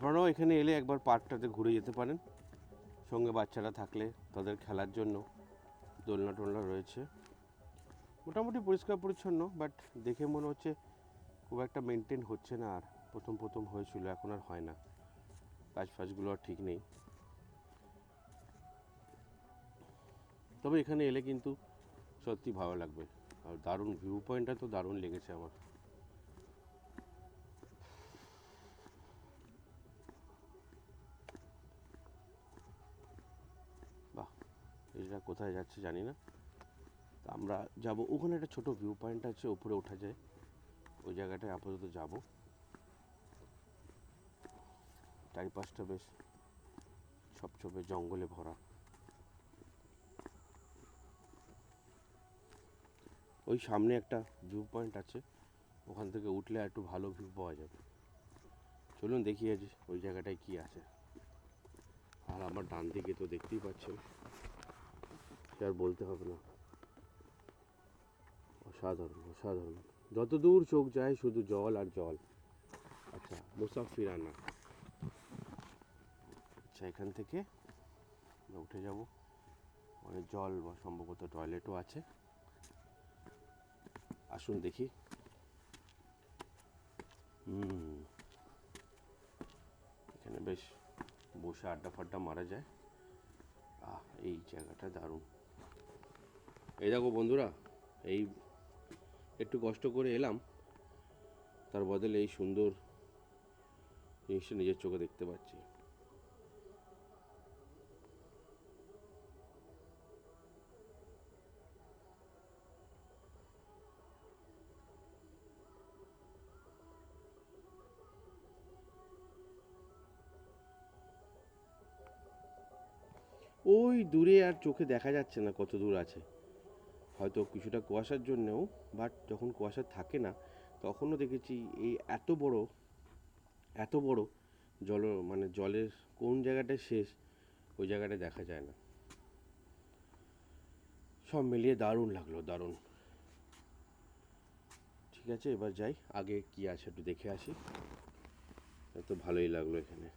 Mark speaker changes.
Speaker 1: আপনারাও এখানে এলে একবার পার্কটাতে ঘুরে যেতে পারেন, সঙ্গে বাচ্চারা থাকলে তাদের খেলার জন্য দোলনা টোলনা রয়েছে। মোটামুটি পরিষ্কার পরিচ্ছন্ন, বাট দেখে মনে হচ্ছে খুব একটা মেনটেন হচ্ছে না। আর প্রথম হয়েছিল, এখন আর হয় না, কাজ ফাজগুলো আর ঠিক নেই। তবে এখানে এলে কিন্তু সত্যি ভালো লাগবে। আর দারুণ ভিউ পয়েন্টটা তো দারুণ লেগেছে আমার। বাহ, এটা কোথায় যাচ্ছে জানি না। তা আমরা যাব ওখানে, একটা ছোট ভিউ পয়েন্ট আছে, উপরে ওঠা যায়, ওই জায়গাটায় আপাতত যাব। চারিপাশটা বেশ ছোপছোপে জঙ্গলে ভরা। ওই সামনে একটা ভিউ পয়েন্ট আছে, ওখান থেকে উঠলে একটু ভালো ভিউ পাওয়া যাবে। চলুন দেখি আজ ওই জায়গাটায় কি আছে। আর আমার ডান দিকে তো দেখতেই পাচ্ছেন, সে আর বলতে হবে না, অসাধারণ অসাধারণ। যতদূর চোখ যায় শুধু জল আর জল। আচ্ছা, মুসাফিরানা। আচ্ছা, এখান থেকে উঠে যাব, অনেক জল বা সম্ভবত টয়লেটও আছে। আসুন দেখি। এখানে বেশ বসে আড্ডা ফাড্ডা মারা যায়। এই জায়গাটা দারুণ। এই দেখো বন্ধুরা, এই একটু কষ্ট করে এলাম, তার বদলে এই সুন্দর জিনিসটা নিজের চোখে দেখতে পাচ্ছি। ওই দূরে আর চোখে দেখা যাচ্ছে না কত দূর আছে, হয়তো কিছুটা কুয়াশার জন্যেও। বাট যখন কুয়াশা থাকে না, তখনও দেখেছি এই এত বড় মানে জলের কোন জায়গাটায় শেষ ওই জায়গাটায় দেখা যায় না। সব মিলিয়ে দারুণ লাগলো, দারুণ। ঠিক আছে, এবার যাই, আগে কি আছে একটু দেখে আসি। তো ভালোই লাগলো এখানে।